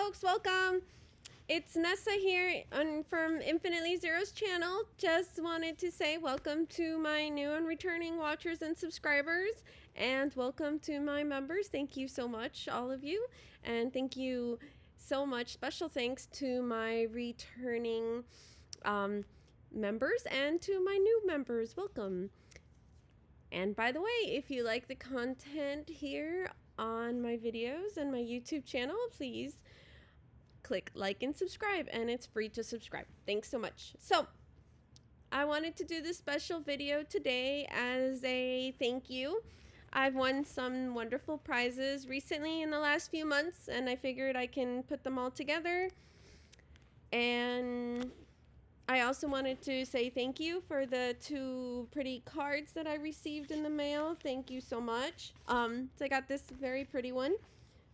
folks, welcome. It's Nessa here from Infinitely Zero's channel. Just wanted to say welcome to my new and returning watchers and subscribers, and welcome to my members. Thank you so much, all of you, and thank you so much. Special thanks to my returning members and to my new members. Welcome. And by the way, if you like the content here on my videos and my YouTube channel, please click like and subscribe, and it's free to subscribe. Thanks so much. So I wanted to do this special video today as a thank you. I've won some wonderful prizes recently in the last few months, and I figured I can put them all together. And I also wanted to say thank you for the 2 pretty cards that I received in the mail. Thank you so much. So I got this very pretty one.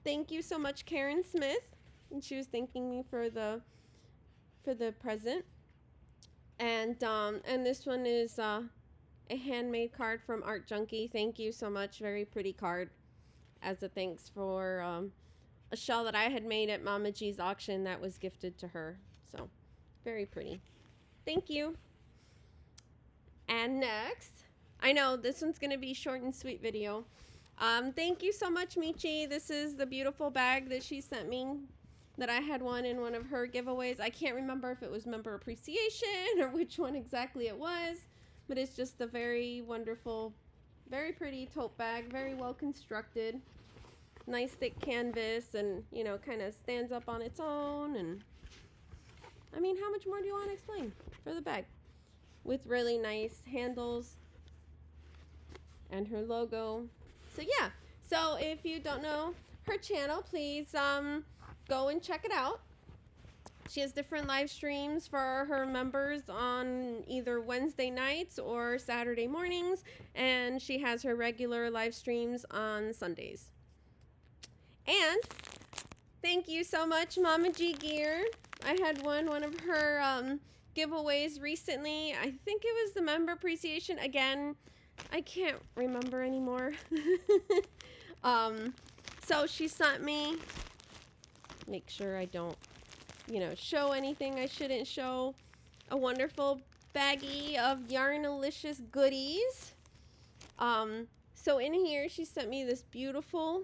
Thank you so much, Karen Smith. And she was thanking me for the present. And this one is a handmade card from Art Junkie. Thank you so much. Very pretty card as a thanks for a shell that I had made at Mama G's auction that was gifted to her. So very pretty. Thank you. And next, I know this one's going to be short and sweet video. Thank you so much, Michi. This is the beautiful bag that she sent me that I had won in one of her giveaways. I can't remember if it was member appreciation or which one exactly it was, but it's just a very wonderful, very pretty tote bag, very well constructed, nice thick canvas, and you know, kind of stands up on its own. And I mean, how much more do you want to explain for the bag? With really nice handles and her logo. So yeah, so if you don't know her channel, please go and check it out. She has different live streams for her members on either Wednesday nights or Saturday mornings, and she has her regular live streams on Sundays. And thank you so much, Mama G Gear. I had won one of her giveaways recently. I think it was the member appreciation. Again, I can't remember anymore. So she sent me, make sure I don't, show anything I shouldn't show, a wonderful baggie of Yarnalicious goodies. So in here, she sent me this beautiful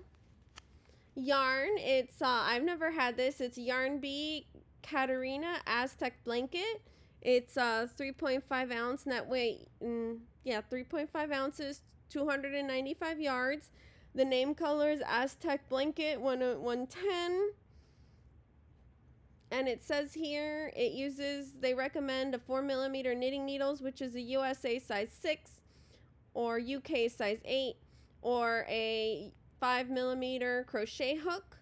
yarn. It's I've never had this. It's Yarn Bee Katarina Aztec blanket. It's 3.5 ounce net weight. 3.5 ounces, 295 yards. The name color is Aztec blanket 110. And it says here they recommend a 4mm knitting needles, which is a USA size 6 or UK size 8, or a 5mm crochet hook,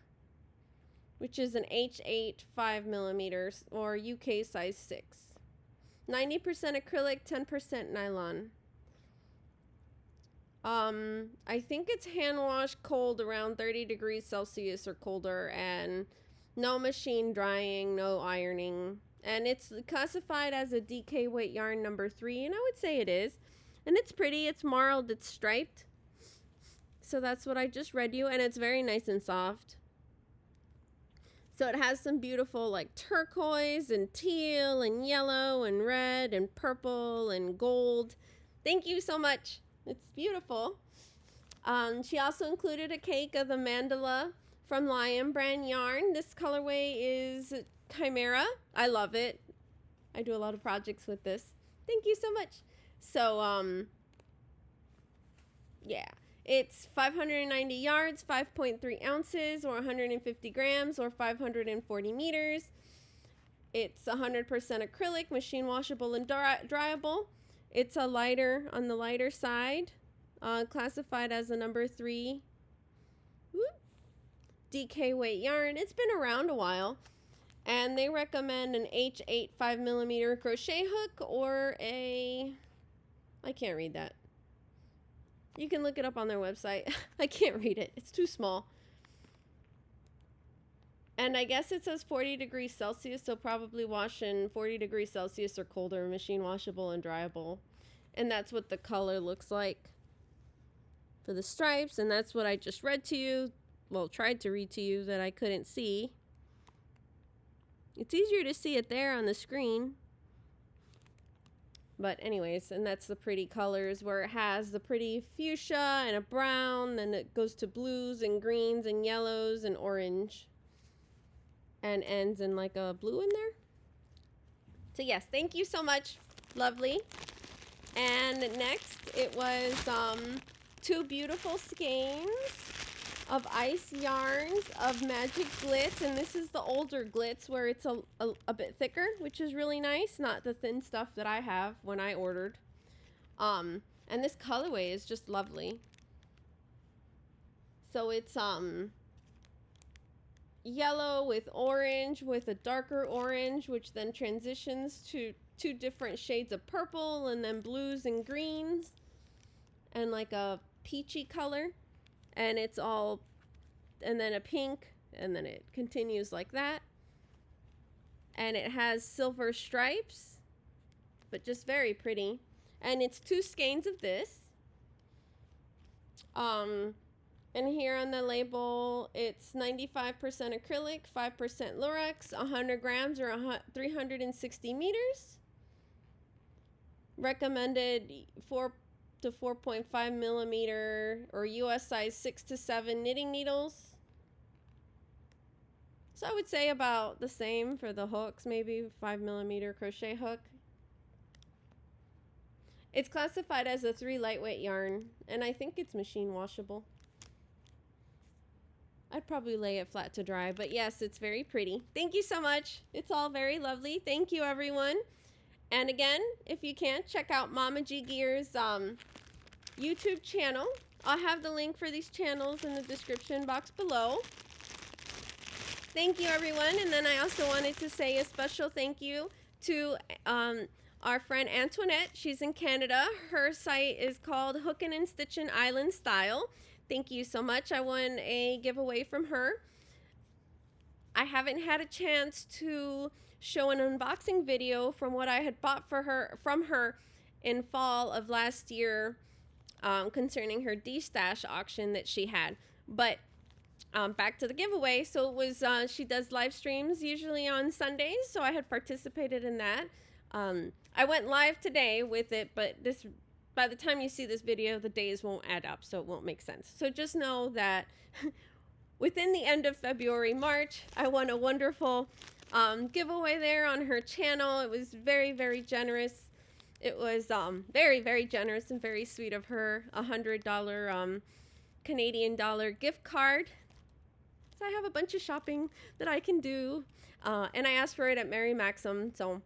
which is an H8 5mm or UK size 6. 90% acrylic, 10% nylon. I think it's hand washed cold around 30 degrees Celsius or colder, and no machine drying, no ironing. And it's classified as a DK weight yarn number 3, and I would say it is. And it's pretty, it's marled, it's striped. So that's what I just read you, and it's very nice and soft. So it has some beautiful like turquoise and teal and yellow and red and purple and gold. Thank you so much. It's beautiful. She also included a cake of the mandala from Lion brand yarn. This colorway is Chimera. I love it. I do a lot of projects with this. Thank you so much. So, yeah. It's 590 yards, 5.3 ounces, or 150 grams, or 540 meters. It's 100% acrylic, machine washable and dryable. It's a lighter, on the lighter side, classified as a number 3 DK weight yarn. It's been around a while. And they recommend an H8 5mm crochet hook or I can't read that. You can look it up on their website. I can't read it. It's too small. And I guess it says 40 degrees Celsius, so probably wash in 40 degrees Celsius or colder, machine washable and dryable. And that's what the color looks like for the stripes. And that's what I just read to you. Well, tried to read to you that I couldn't see. It's easier to see it there on the screen. But anyways, and that's the pretty colors where it has the pretty fuchsia and a brown, then it goes to blues and greens and yellows and orange. And ends in like a blue in there. So yes, thank you so much. Lovely. And next it was 2 beautiful skeins of ice yarns of magic glitz, and this is the older glitz where it's a bit thicker, which is really nice, not the thin stuff that I have when I ordered. And this colorway is just lovely. So it's yellow with orange with a darker orange, which then transitions to 2 different shades of purple, and then blues and greens and like a peachy color. And it's all, and then a pink, and then it continues like that. And it has silver stripes, but just very pretty. And it's 2 skeins of this. And here on the label, it's 95% acrylic, 5% Lurex, 100 grams or 360 meters. Recommended 4 to 4.5 millimeter or US size 6 to 7 knitting needles. So I would say about the same for the hooks, maybe 5 millimeter crochet hook. It's classified as a 3 lightweight yarn, and I think it's machine washable. I'd probably lay it flat to dry, but yes, it's very pretty. Thank you so much. It's all very lovely. Thank you, everyone. And again, if you can, check out Mama G Gear's YouTube channel. I'll have the link for these channels in the description box below. Thank you, everyone. And then I also wanted to say a special thank you to our friend Antoinette. She's in Canada. Her site is called Hookin' and Stitchin' Island Style. Thank you so much. I won a giveaway from her. I haven't had a chance to show an unboxing video from what I had bought from her in fall of last year concerning her D-Stash auction that she had. But back to the giveaway. So it was she does live streams usually on Sundays, so I had participated in that. I went live today with it, but by the time you see this video, the days won't add up, so it won't make sense. So just know that within the end of February, March, I won a wonderful giveaway there on her channel. It was very, very generous. It was very, very generous and very sweet of her. $100 Canadian dollar gift card. So I have a bunch of shopping that I can do. And I asked for it at Mary Maxim, so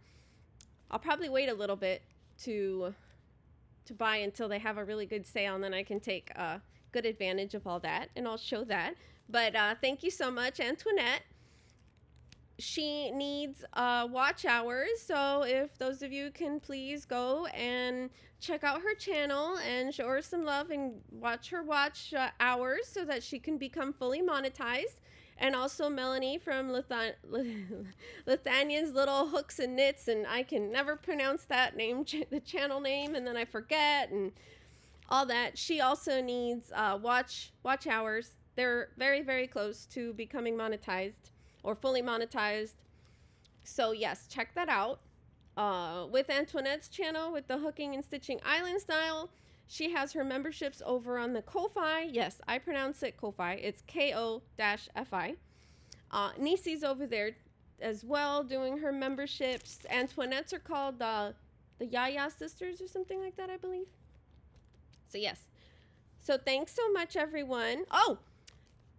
I'll probably wait a little bit to buy until they have a really good sale, and then I can take good advantage of all that, and I'll show that. But thank you so much, Antoinette. She needs watch hours, so if those of you can please go and check out her channel and show her some love and watch her watch hours so that she can become fully monetized. And also Melanie from Lithania's Little Hooks and Knits, and I can never pronounce that name, the channel name, and then I forget and all that. She also needs watch hours. They're very, very close to becoming monetized or fully monetized. So yes, check that out. With Antoinette's channel, with the Hooking and Stitching Island Style, she has her memberships over on the Ko-Fi. Yes, I pronounce it Ko-Fi. It's Ko-Fi. Nisi's over there as well doing her memberships. Antoinette's are called the Yaya Sisters or something like that, I believe. So yes. So thanks so much, everyone. Oh,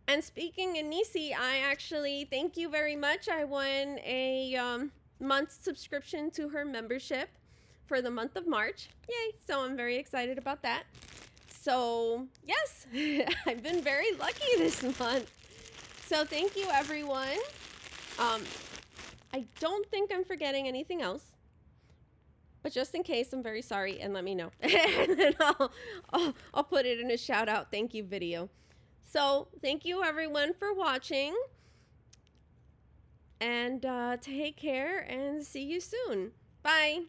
and speaking of Nisi, I actually, thank you very much. I won a month's subscription to her membership for the month of March. Yay. So I'm very excited about that. So yes, I've been very lucky this month. So thank you, everyone. I don't think I'm forgetting anything else, but just in case, I'm very sorry, and let me know. And then I'll put it in a shout out thank you video. So thank you, everyone, for watching, and take care and see you soon. Bye.